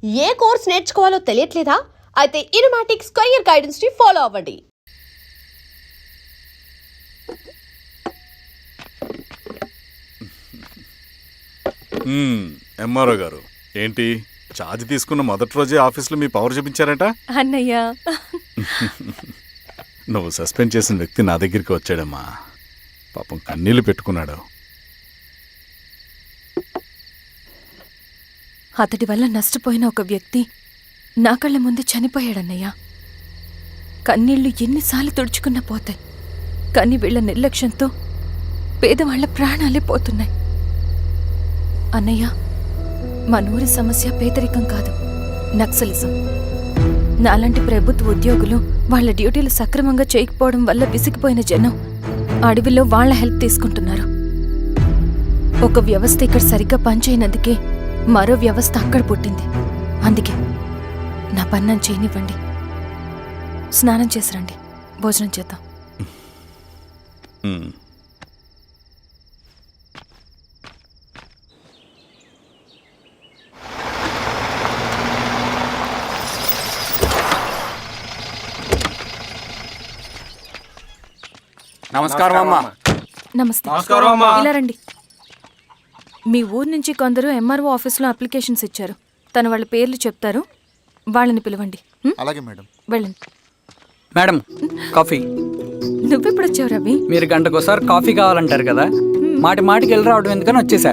ఏ course నేర్చుకోవాలో తెలియట్లేదా? అయితే ఇనుమాటిక్స్ career guidance ని follow అవ్వండి. ఎంఆర్ఓ గారు, ఏంటి ఛార్జ్ తీసుకున్న మొదటి రోజే ఆఫీస్లో మీ పవర్ చూపించారట? అన్నయ్య, నువ్వు సస్పెండ్ చేసిన వ్యక్తి నా దగ్గరికి వచ్చాడమ్మా. పాపం కన్నీళ్లు పెట్టుకున్నాడు. అతడి వల్ల నష్టపోయిన ఒక వ్యక్తి నా కళ్ళ ముందు చనిపోయాడన్నయ్య. కన్నీళ్లు ఎన్నిసార్లు తుడుచుకున్నా పోతాయి, కానీ వీళ్ల నిర్లక్ష్యంతో పేదవాళ్ల ప్రాణాలే పోతున్నాయి. అన్నయ్య, మనూరి సమస్య పేదరికం కాదు, నక్సలిజం. నాలాంటి ప్రభుత్వ ఉద్యోగులు వాళ్ల డ్యూటీలు సక్రమంగా చేయకపోవడం వల్ల విసిగిపోయిన జనం అడవిలో వాళ్ల హెల్ప్ తీసుకుంటున్నారు. ఒక వ్యవస్థ ఇక్కడ సరిగ్గా పనిచేయనందుకే మరో వ్యవస్థ అక్కడ పుట్టింది. అందుకే నా పన్నం చేయనివ్వండి. స్నానం చేసిరండి, భోజనం చేద్దాం. నమస్కారం అమ్మా. నమస్తే. ఇలా రండి. మీ ఊరు నుంచి కొందరు ఎంఆర్ఓ ఆఫీస్లో అప్లికేషన్స్ ఇచ్చారు. తను వాళ్ళ పేర్లు చెప్తారు, వాళ్ళని పిలవండి. అలాగే మేడం. వెళ్ళండి. Madam, coffee. నువ్వెప్పుడు వచ్చావు రవి? మీరు గంటకోసారి కాఫీ కావాలంటారు కదా, మాటి మాటికి వెళ్ళి రావడం ఎందుకని వచ్చేసా.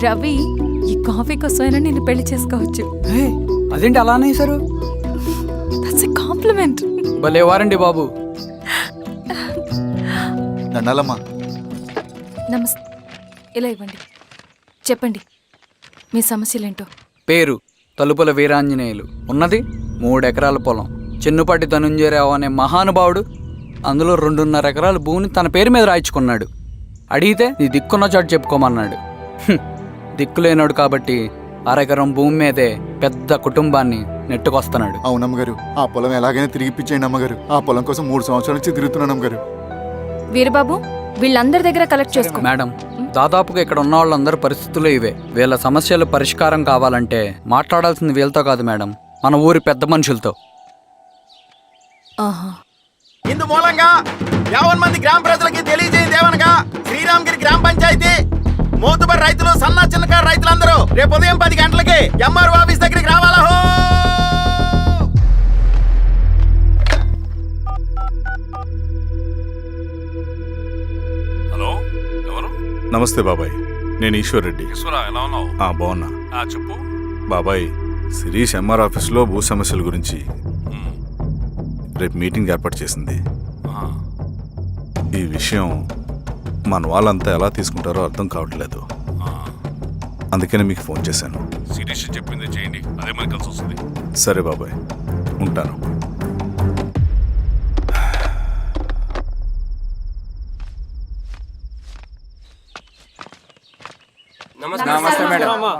రవి, ఈ కాఫీ కోసమైనా నేను పెళ్లి చేసుకోవచ్చు. అదేంటి అలా అనేసారు? That's a compliment. భలేవారండి బాబు. దండాలమ్మా. నమస్తే. ఇలా ఇవ్వండి. చెప్పండి, మీ సమస్యలేంటో. పేరు తలుపుల వీరాంజనేయులు, ఉన్నది 3 ఎకరాల పొలం. చిన్నుపాటి ధనుంజయరావు అనే మహానుభావుడు అందులో 2.5 ఎకరాల భూమిని తన పేరు మీద రాయించుకున్నాడు. అడిగితే నీ దిక్కున్న చోటు చెప్పుకోమన్నాడు. దిక్కులేనాడు కాబట్టి 1/2 ఎకరం భూమి మీదే పెద్ద కుటుంబాన్ని నెట్టుకొస్తున్నాడు. అవునమ్మగారు, ఆ పొలం ఎలాగైనా తిరిగి ఇప్పించేయండి అమ్మగారు. ఆ పొలం కోసం 3 సంవత్సరాల నుంచి తిరుగుతున్నాను అమ్మగారు. వీరబాబు, వీళ్ళందరి దగ్గర కలెక్ట్ చేసుకో. మేడం, దాదాపుగా ఇక్కడ ఉన్న వాళ్ళందరూ పరిస్థితులు ఇవే. వీళ్ళ సమస్యలు పరిష్కారం కావాలంటే మాట్లాడాల్సింది వీళ్ళతో కాదు మేడం, మన ఊరి పెద్ద మనుషులతో. ఇందు మూలంగా 50 మంది గ్రామ ప్రజలకి తెలియజేయదేవనగా శ్రీరామగిరి గ్రామ పంచాయతీ మోతుబరి రైతులు, సన్న చిన్నకారు రైతులందరూ రేపు ఉదయం 10 గంటలకి ఎంఆర్ఓ ఆఫీస్ దగ్గరికి రావాలా. హలో, ఎవరు? నమస్తే బాబాయ్, నేను ఈశ్వర్ రెడ్డి. ఎలా ఉన్నావు? బాగున్నా. చెప్పు బాబాయ్, శిరీష్ ఎంఆర్ ఆఫీస్లో భూ సమస్యల గురించి రేపు మీటింగ్ ఏర్పాటు చేసింది. ఈ విషయం మన వాళ్ళంతా ఎలా తీసుకుంటారో అర్థం కావట్లేదు. అందుకనే మీకు ఫోన్ చేశాను. శిరీష్ చెప్పింది చేయండి, అదే మనకి కలిసి వస్తుంది. సరే బాబాయ్, ఉంటాను.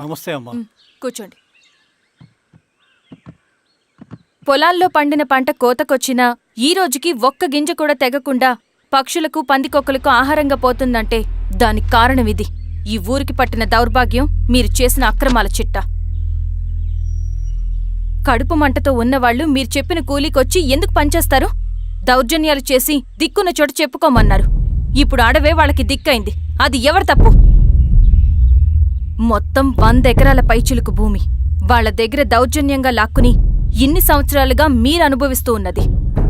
నమస్తే అమ్మా. కూర్చోండి. పొలాల్లో పండిన పంట కోతకొచ్చినా ఈ రోజుకి ఒక్క గింజ కూడా తెగకుండా పక్షులకు, పందికొక్కలకు ఆహారంగా పోతుందంటే దానికి కారణం ఇది. ఈ ఊరికి పట్టిన దౌర్భాగ్యం మీరు చేసిన అక్రమాల చిట్టా. కడుపు మంటతో ఉన్నవాళ్లు మీరు చెప్పిన కూలీకొచ్చి ఎందుకు పనిచేస్తారు? దౌర్జన్యాలు చేసి దిక్కున్న చోట చెప్పుకోమన్నారు. ఇప్పుడు అడవే వాళ్ళకి దిక్కైంది. అది ఎవరి తప్పు? మొత్తం 100 ఎకరాల పైచిలుకు భూమి వాళ్ల దగ్గర దౌర్జన్యంగా లాక్కుని ఇన్ని సంవత్సరాలుగా మీరు అనుభవిస్తూ ఉన్నది.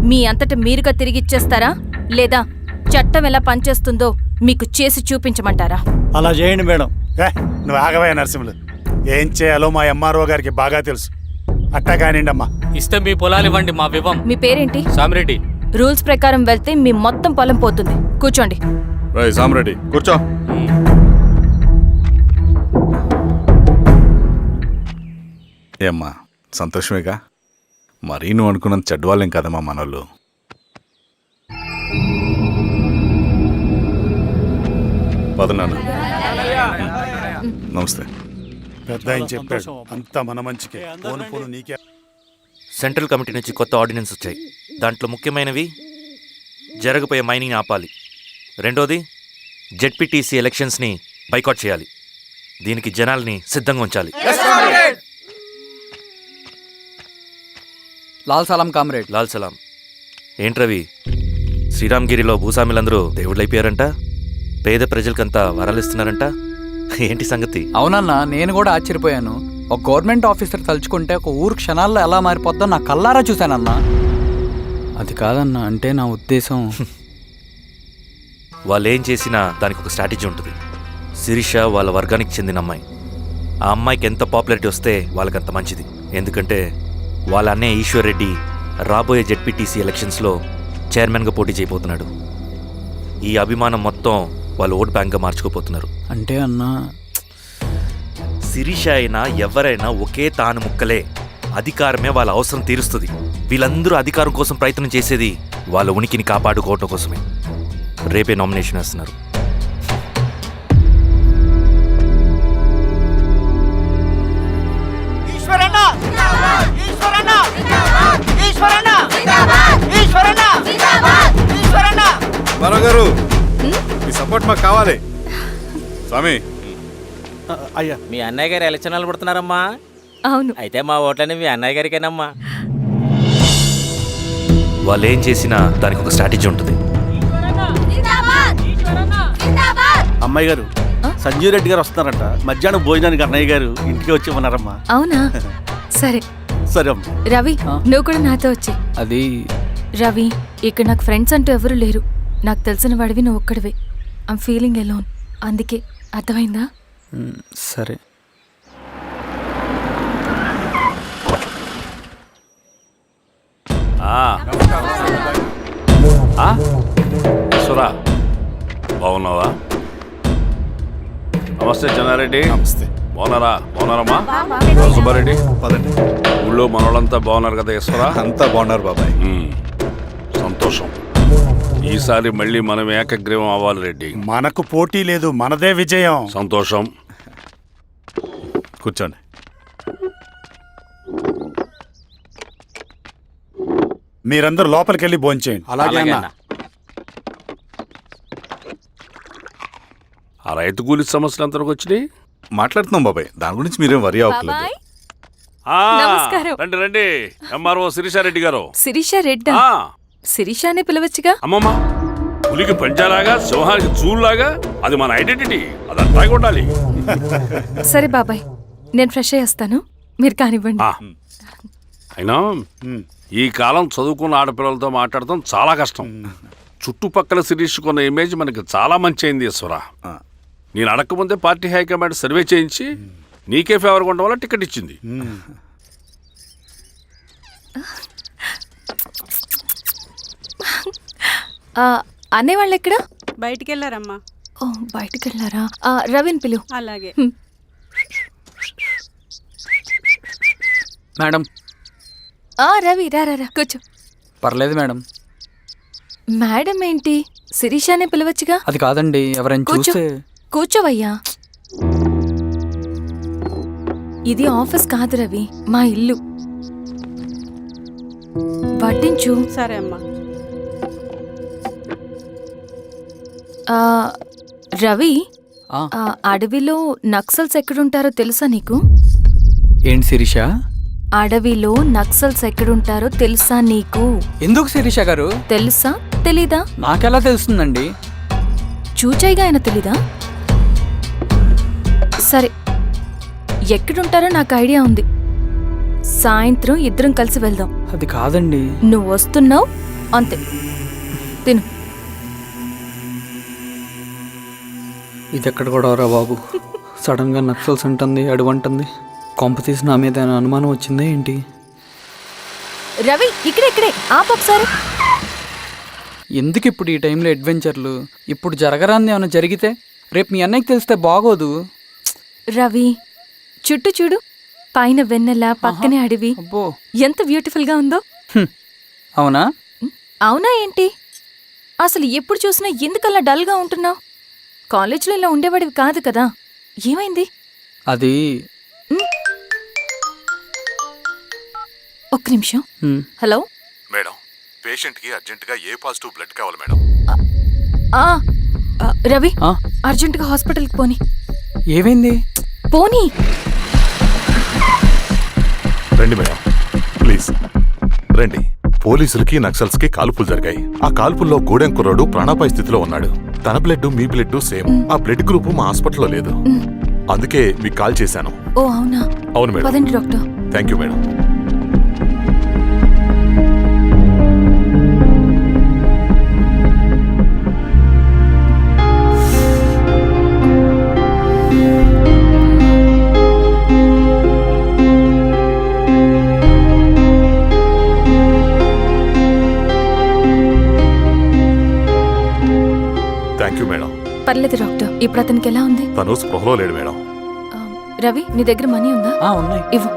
మీ అంతట మీరుగా తిరిగిచ్చేస్తారా, లేదా చట్టం ఎలా పనిచేస్తుందో మీకు చేసి చూపించమంటారా? అలా చేయండి మేడం. నువ్వు ఆగవే నరసింహులు. ఏం చేయాలో మా ఎంఆర్ఓ గారికి బాగా తెలుసు. అట్టా కానివ్వండి అమ్మా. ఇస్తే మీ పొలాలు ఇవ్వండి, మా వివం. మీ పేరేంటి? సామిరెడ్డి. రూల్స్ ప్రకారం వెళ్తే మీ మొత్తం పొలం పోతుంది. కూర్చోండి. సామిరెడ్డి కూర్చో. ఏమ్మా, సంతోషమేగా? మరీ నువ్వు అనుకున్నంత చెడ్డవాళ్ళేం కదమ్మా మనోళ్ళు. పదనాన్న. నమస్తే. పెద్ద ఆయన చెప్పాడు, అంతా మన మంచికే. పోను నీకే. సెంట్రల్ కమిటీ నుంచి కొత్త ఆర్డినెన్స్ వచ్చాయి. దాంట్లో ముఖ్యమైనవి జరగబోయే మైనింగ్ ఆపాలి, రెండోది జెడ్పీటీసీ ఎలక్షన్స్ని బైకాట్ చేయాలి. దీనికి జనాల్ని సిద్ధంగా ఉంచాలి. లాల్ సలాం కామ్రేడ్. లాల్ సలాం. ఏంట్రవి, శ్రీరామ్గిరిలో భూస్వాములందరూ దేవుళ్ళైపోయారంట, పేద ప్రజలకంతా వరాలు ఇస్తున్నారంట, ఏంటి సంగతి? అవునన్నా, నేను కూడా ఆశ్చర్యపోయాను. ఒక గవర్నమెంట్ ఆఫీసర్ తలుచుకుంటే ఒక ఊరు క్షణాల్లో ఎలా మారిపోద్దో నా కల్లారా చూశానన్నా. అది కాదన్నా, అంటే నా ఉద్దేశం వాళ్ళు ఏం చేసినా దానికి ఒక స్ట్రాటజీ ఉంటుంది. శిరీష వాళ్ళ వర్గానికి చెందిన అమ్మాయి. ఆ అమ్మాయికి ఎంత పాపులారిటీ వస్తే వాళ్ళకంత మంచిది. ఎందుకంటే వాళ్ళ అన్నయ్య ఈశ్వర్ రెడ్డి రాబోయే జెడ్పీటీసీ ఎలక్షన్స్లో చైర్మన్గా పోటీ చేయబోతున్నాడు. ఈ అభిమానం మొత్తం వాళ్ళు ఓట్ బ్యాంక్గా మార్చుకోపోతున్నారు. అంటే అన్నా, శిరీష అయినా ఎవరైనా ఒకే తాను ముక్కలే. అధికారమే వాళ్ళ అవసరం తీరుస్తుంది. వీళ్ళందరూ అధికారం కోసం ప్రయత్నం చేసేది వాళ్ళ ఉనికిని కాపాడుకోవటం కోసమే. రేపే నామినేషన్ వేస్తున్నారు. గారు మీ సపోర్ట్ మాకు కావాలి. స్వామి, అయ్యా, మీ అన్నయ్య గారు ఎలక్షన్ నిలబడుతున్నారమ్మా. అవును. అయితే మా ఓట్లని మీ అన్నయ్య గారికేనమ్మా. వాళ్ళు ఏం చేసినా దానికి ఒక స్ట్రాటజీ ఉంటుంది. అమ్మాయి గారు, సంజీవ్ రెడ్డి గారు వస్తున్నారంట. మధ్యాహ్నం భోజనానికి అన్నయ్య గారు ఇంటికి వచ్చి ఉన్నారమ్మా. అవునా? సరే సరే అమ్మ. రవి, నువ్వు కూడా నాతో వచ్చే. అది రవి, ఇక్కడ నాకు ఫ్రెండ్స్ అంటూ ఎవరు లేరు. నాకు తెలిసిన వాడివి నువ్వు ఒక్కడివే. I'm feeling alone. అందుకే, అర్థమైందా? సరే. సురా, బాగున్నావా? నమస్తే చెన్నారెడ్డి. నమస్తే. బాగున్నారమ్మా? సుబ్బారెడ్డి, పదండి. ఊళ్ళో మనోళ్ళంతా బాగున్నారు కదా ఈశ్వరా? అంతా బాగున్నారు బాబాయ్. సంతోషం. ఈసారి మళ్ళీ మనం ఏకగ్రీవం అవ్వాలి రెడ్డి. మనకు పోటీ లేదు, మనదే విజయం. సంతోషం. కూర్చోండి. మీరందరూ లోపలికి వెళ్ళి భోంచేయండి. అలాగే అన్న. ఆ రైతు కూలి సమస్యలు ఎంతవరకు వచ్చినాయి? మాట్లాడుతున్నాం బాబాయ్, దాని గురించి మీరేం వరి అవ్వట్లేదు. బాబాయ్, ఆ, నమస్కారం. రండి రండి. ఎంఆర్ఓ శిరీషారెడ్డి గారు. శిరీష రెడ్డా? ఆ, శిరీష అనే పిలవచ్చుగా. అమ్మమ్మ, పులికి పంచాలాగా సింహానికి చూలాగా అది మన ఐడెంటిటీ. అది అట్లాగే ఉండాలి. సరే బాబాయ్, నేను ఫ్రెష్ అయ్యేస్తాను, మీరు కానివ్వండి. ఆ, అయినా ఈ కాలం చదువుకున్న ఆడపిల్లలతో మాట్లాడటం చాలా కష్టం. చుట్టుపక్కల శిరీషుకున్న ఇమేజ్ మనకి చాలా మంచి అయింది ఈశ్వరా. నేను అడగకముందే పార్టీ హైకమాండ్ సర్వే చేయించి నీకే ఫేవర్గా ఉండడం వల్ల టికెట్ ఇచ్చింది. అనేవాళ్ళు ఎక్కడ? బయటికి వెళ్ళారమ్మా. ఓ, బయటికి వెళ్ళారా? రవిని పిలువు. అలాగే. మేడం. రవి, రా రా రా, కూర్చో. పర్లేదు మేడం. మేడం ఏంటి? శిరీషానే పిలవచ్చుగా. అది కాదండి, ఎవరైనా కూర్చో. చూస్తే. కూర్చోవయ్యా. ఇది ఆఫీస్ కాదు రవి, మా ఇల్లు. వడ్డించు. సరే అమ్మా. రవి, ఆ, అడవిలో నక్సల్స్ ఎక్కడుంటారో తెలుసా నీకు? ఏంటి శిరీష? అడవిలో నక్సల్స్ ఎక్కడుంటారో తెలుసా నీకు? ఎందుకు శిరీష గారు? తెలుసా తెలీదా? నాకెలా తెలుస్తుందండి? చూచాయిగా ఆయన తెలీదా? సరే, ఎక్కడుంటారో నాకు ఐడియా ఉంది. సాయంత్రం ఇద్దరం కలిసి వెళ్దాం. అది కాదండి. నువ్వు వస్తున్నావు అంతే, తిను. ఇది ఎక్కడ కూడా రా బాబు. సడన్ గా నక్సల్స్ అంటుంది, అడువంటుంది. కొంప తీసి నా మీద ఏమైనా అనుమానం వచ్చిందే ఏంటి? రవి, ఇక్కడే ఆపొకసారి. ఎందుకు ఇప్పుడు ఈ టైంలో అడ్వెంచర్లు? ఇప్పుడు జరగరాంది ఏమైనా జరిగితే రేపు మీ అన్నయ్యకి తెలిస్తే బాగోదు. రవి, చుట్టూ చూడు, పైన వెన్నెల, పక్కనే అడవి. అబ్బో, ఎంత బ్యూటిఫుల్ గా ఉందో. అవునా? అవునా ఏంటి? అసలు ఎప్పుడు చూసినా ఎందుకలా డల్ గా ఉంటున్నావు? కాలేజీలో ఇలా ఉండేవాడివి కాదు కదా, ఏమైంది? అది ఒక్క నిమిషం. హలో మేడం, పేషెంట్కి అర్జెంటుగా ఏ పాజిటివ్ బ్లడ్ కావాలి మేడం. రవి ఆ? అర్జెంటుగా హాస్పిటల్కి పోని. ఏమైంది? పోనీ. రండి మేడం, ప్లీజ్ రండి. పోలీసులకి నక్సల్స్కి కాల్పులు జరిగాయి. ఆ కాల్పుల్లో గూడెం కుర్రాడు ప్రాణాపాయ స్థితిలో ఉన్నాడు. తన బ్లడ్ మీ బ్లడ్ సేమ్. ఆ బ్లడ్ గ్రూప్ మా హాస్పిటల్లో లేదు. అందుకే మీకు కాల్ చేశాను. ఓ అవునా? అవును మేడం. పదండి doctor. Thank you madam. Thank you madam. పర్లేదు డాక్టర్. ఇప్పుడు అతనికి ఎలా ఉంది? తను స్పృహలో లేడు మేడం. ఆ, రవి నీ దగ్గర మనీ ఉందా? ఉన్నాయి. ఇవ్వు.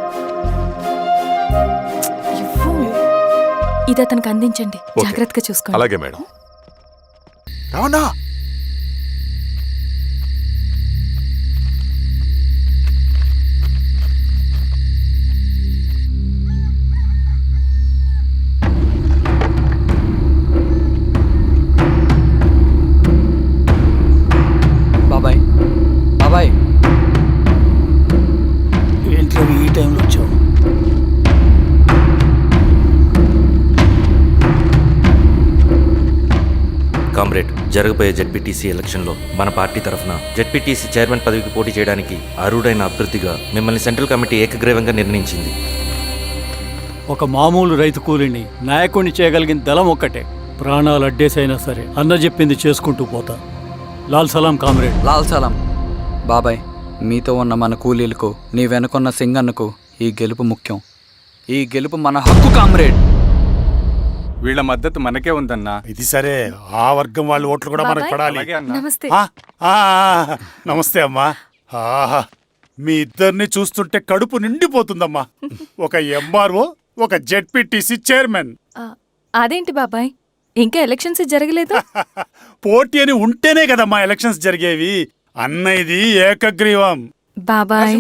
ఇవ్వు. ఇది అతనికి అందించండి. ఓకే. జాగ్రత్తగా చూసుకోండి. అలాగే మేడం. రావణా బాబాయ్, బాబాయ్, ఏంటి ఈ టైంలో వచ్చావు? కామ్రేడ్, జరగబోయే జెడ్పీటీసీ ఎలక్షన్లో మన పార్టీ తరఫున జెడ్పీటీసీ చైర్మన్ పదవికి పోటీ చేయడానికి అర్హుడైన అభ్యర్థిగా మిమ్మల్ని సెంట్రల్ కమిటీ ఏకగ్రీవంగా నిర్ణయించింది. ఒక మామూలు రైతు కూలిని నాయకుడిని చేయగలిగిన దళం ఒక్కటే. ప్రాణాలు అడ్డేసైనా సరే అన్న చెప్పింది చేసుకుంటూ పోతా. లాల్ సలాం కామ్రేడ్. లాల్ సలాం. బాబాయ్, మీతో ఉన్న మన కూలీలకు, నీ వెనుకున్న సింగన్నకు ఈ గెలుపు ముఖ్యం. ఈ గెలుపు మన హక్కు కామ్రేడ్. వీళ్ళ మద్దతు మనకే ఉందన్నా. ఇది సరే, ఆ వర్గం వాళ్ళ ఓట్లు కూడా మనకు బాబాయ్. పడాలి. నమస్తే. నమస్తే అమ్మా. ఆహా, మీ ఇద్దరిని చూస్తుంటే కడుపు నిండిపోతుందమ్మా. ఒక ఎంఆర్ఓ, ఒక జెడ్పీటీసీ చైర్మన్. ఆ, అదేంటి బాబాయ్, ఇంకా ఎలక్షన్స్ జరగలేదు? పోటీ అని ఉంటేనే కదమ్మా ఎలక్షన్స్ జరిగేవి. అన్నయ్యది ఏకగ్రీవం. బాబాయ్,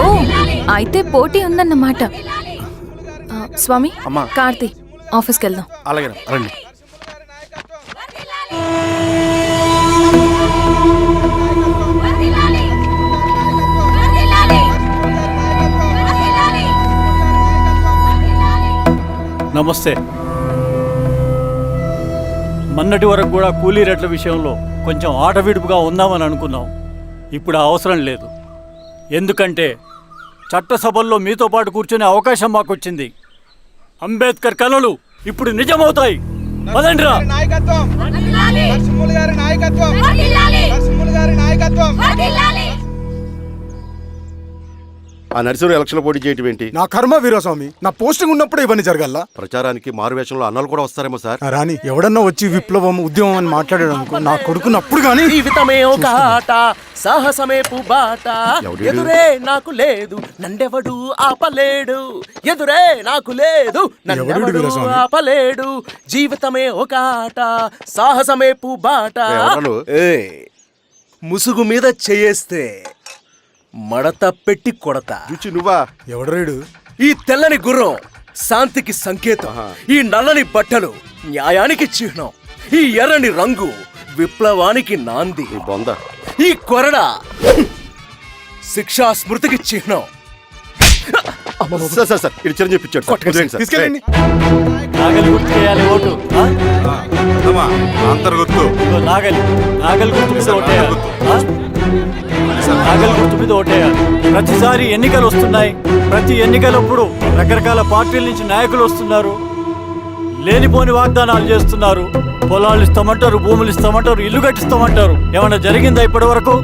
ఓ అయితే పోటీ ఉందన్నమాట. ఆ, స్వామి, అమ్మా. కార్తీ, ఆఫీస్కి వెళ్దాం. అలాగే రండి. నమస్తే. మొన్నటి వరకు కూడా కూలీ రేట్ల విషయంలో కొంచెం ఆటవిడుపుగా ఉందామని అనుకున్నాం. ఇప్పుడు ఆ అవసరం లేదు. ఎందుకంటే చట్టసభల్లో మీతో పాటు కూర్చునే అవకాశం మాకు వచ్చింది. అంబేద్కర్ కలలు ఇప్పుడు నిజమవుతాయి. పదండ్రా. ఆ నర్సరీ ఎలక్షన్ పోటీ చేయటం ఏంటి? నా కర్మ వీరస్వామి, నా పోస్టింగ్ ఉన్నప్పుడే ఇవన్నీ జరగాల. ప్రచారానికి మారువేషంలో అన్నలు కూడా వస్తారేమో సార్. రాని ఎవడన్నా వచ్చి విప్లవం ఉద్యమం అని మాట్లాడాడు అనుకో, నా కొడుకున్నప్పుడు కానీ జీవితమే ఒక ఆట, సాహసమే పుబాట. ఎదురే నాకు లేదు, నండెవడు ఆపలేడు. ఎదురే నాకు లేదు, నండెవడు ఆపలేడు. జీవితమే ఒక ఆట, సాహసమే పుబాట. ముసుగు మీద చేయేస్తే మడత పెట్టి కొడతా. నువ్వా? ఎవడరేడు? ఈ తెల్లని గుర్రం శాంతికి సంకేతం. ఈ నల్లని బట్టలు న్యాయానికి చిహ్నం. ఈ ఎర్రని రంగు విప్లవానికి నాంది. ఈ కొరడ శిక్షా స్మృతికి చిహ్నం. తీసుకెళ్ళండి. నాగలి గుర్తు చేయాలి ఓటు. ఆ? అంతర్గొత్తు ఇదిగో నాగలి. నాగలి గుర్తు మీద ఓటేయాలి. ఆ? నాగలి గుర్తు మీద ఓటేయాలి. ప్రతిసారి ఎన్నికలు వస్తున్నాయి. ప్రతి ఎన్నికలప్పుడు రకరకాల పార్టీల నుంచి నాయకులు వస్తున్నారు. లేనిపోని వాగ్దానాలు చేస్తున్నారు. పొలాలు ఇస్తామంటారు, భూములు ఇస్తామంటారు, ఇల్లు కట్టిస్తామంటారు. ఏమన్నా జరిగిందా ఇప్పటి వరకు?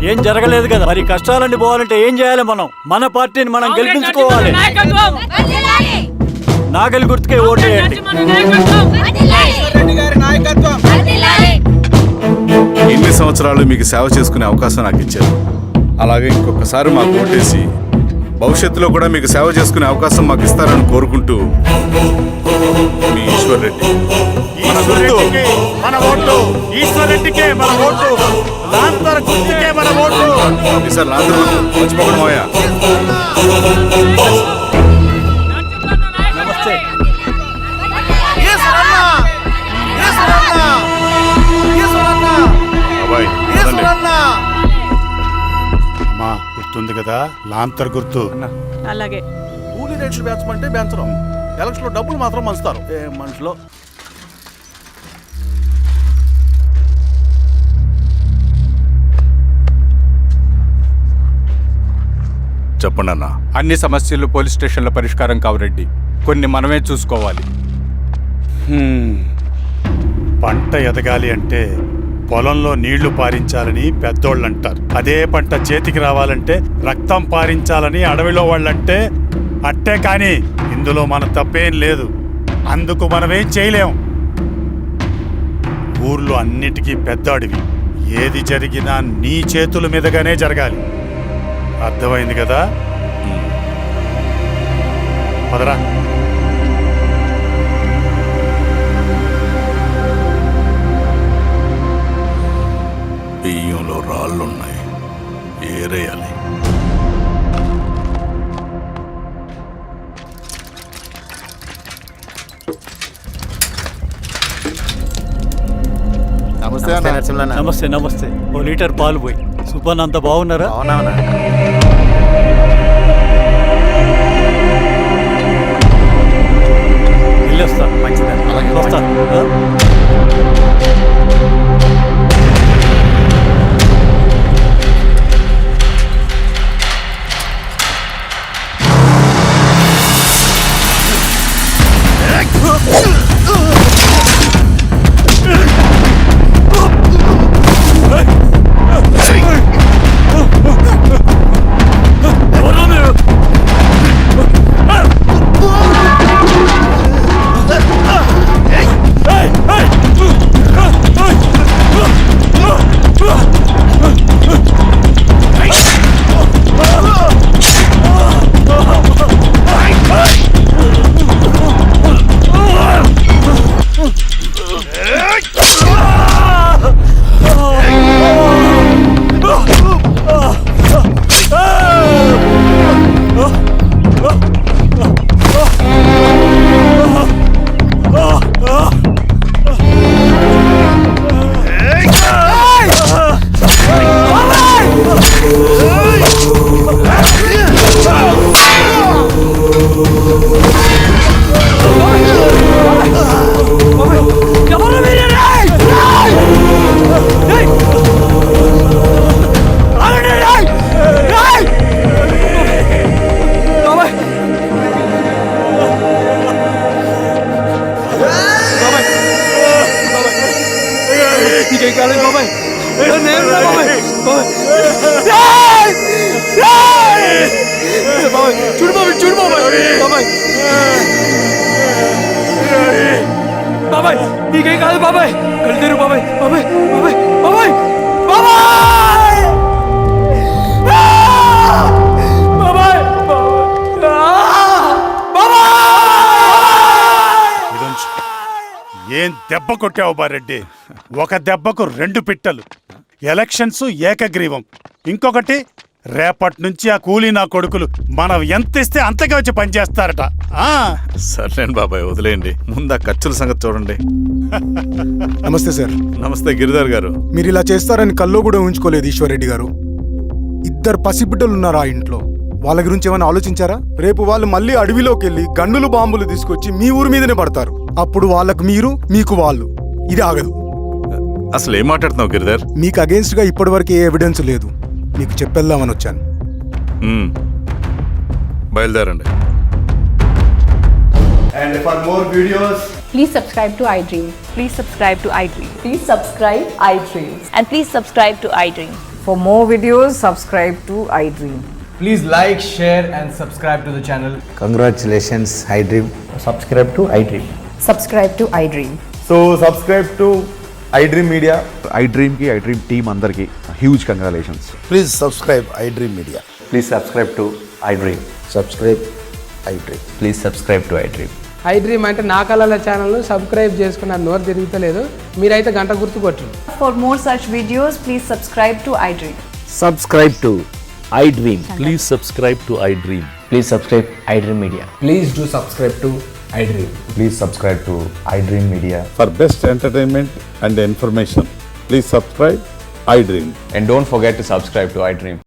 ఏం జరగలేదు కదా. మరి కష్టాలన్నీ పోవాలంటే ఏం చేయాలి? మనం మన పార్టీని మనం గెలిపించుకోవాలి. నాగలి గుర్తుకే ఓటేయండి. ఇన్ని సంవత్సరాలు మీకు సేవ చేసుకునే అవకాశం నాకు ఇచ్చారు. అలాగే ఇంకొకసారి మాకు ఓటేసి భవిష్యత్తులో కూడా మీకు సేవ చేసుకునే అవకాశం మాకు ఇస్తారని కోరుకుంటూ మీ ఈశ్వర్ రెడ్డి. మన ఓటు ఈశ్వర్ రెడ్డికే, మన ఓటు లాంతర్ గుర్తుకే, మన ఓటు. సార్ మర్చిపోకూడమోయా. నమస్తే. ఉంది కదా లాంతర్ గుర్తు. అలాగే. కూలీ రేట్లు పెంచమంటే పెంచడం, ఎలక్షన్లో డబ్బులు మాత్రం మంచుతారు. ఏ మనుషులో చెప్పండి అన్న. అన్ని సమస్యలు పోలీస్ స్టేషన్లో పరిష్కారం కావు రెడ్డి, కొన్ని మనమే చూసుకోవాలి. పంట ఎదగాలి అంటే పొలంలో నీళ్లు పారించాలని పెద్దోళ్ళు అంటారు. అదే పంట చేతికి రావాలంటే రక్తం పారించాలని అడవిలో వాళ్ళంటే అట్టే. కానీ ఇందులో మన తప్పేం లేదు, అందుకు మనమేం చేయలేం. ఊర్లో అన్నిటికీ పెద్ద అడవి, ఏది జరిగినా నీ చేతుల మీదుగానే జరగాలి. అర్థమైంది కదా? పదరా. బియ్యంలో రాళ్ళున్నాయి, ఏరేయాలి. నమస్తే అన్న. నరసింహన్న. నమస్తే నమస్తే. ఓ లీటర్ పాలు పోయి. సుబ్బన్ అంత బాగున్నారా? అవునా? వెళ్ళొస్తా. మంచిదని. వస్తా. బాబాయ్ నీకేం కాదు బాబాయ్, కళ్ళు బాబాయ్. బాబాయ్ బాబాయ్ బాబాయ్ బాబాయ్ ఏం దెబ్బ కొట్టావు బారెడ్డి? ఒక దెబ్బకు 2 పిట్టలు. ఎలక్షన్స్ ఏకగ్రీవం. ఇంకొకటి, రేపటి నుంచి ఆ కూలీ నా కొడుకులు మనం ఎంత ఇస్తే అంతగా వచ్చి పనిచేస్తారట. సర్లేండి బాబాయ్, వదిలేయండి. ముందు ఆ ఖర్చుల సంగతి చూడండి. నమస్తే సార్. నమస్తే గిరిధర్ గారు. మీరు ఇలా చేస్తారని కల్లో కూడా ఉంచుకోలేదు ఈశ్వర్రెడ్డి గారు. 2 పసిబిడ్డలు ఉన్నారు ఆ ఇంట్లో, వాళ్ళ గురించి ఏమైనా ఆలోచించారా? రేపు వాళ్ళు మళ్ళీ అడవిలోకి వెళ్ళి గన్నులు బాంబులు తీసుకొచ్చి మీ ఊరి మీదనే పడతారు. అప్పుడు వాళ్ళకు మీరు, మీకు వాళ్ళు. ఇది ఆగదు. అసలు ఏం మాట్లాడుతున్నావు గిరిధర్? మీకు అగేన్స్ట్ గా ఇప్పటివరకు ఏ ఎవిడెన్స్ లేదు, మీకు చెప్పేద్దామని వచ్చాను. బయలుదేరండి. And for more videos, Please subscribe to iDream. Please subscribe to iDream. Please subscribe iDream. And please subscribe to iDream. For more videos, subscribe to iDream. Please like, share and subscribe to the channel. Congratulations, iDream. Subscribe to iDream. Subscribe to iDream. So subscribe to iDream Media. iDream ki iDream team andarki huge congratulations. Please subscribe iDream Media. Please subscribe to iDream. Subscribe iDream. Please subscribe to iDream. iDream అంటే నా కళల ఛానల్ను subscribe చేసుకున్న నోరు తిరుగుతలేదు, మీరైతే గంట గుర్తు కొట్టండి. For more such videos, please subscribe to iDream. Subscribe to iDream. Please subscribe to iDream. Please subscribe iDream Media. Please do subscribe to iDream. Please subscribe to iDream Media. For best entertainment and information, please subscribe iDream. And don't forget to subscribe to iDream.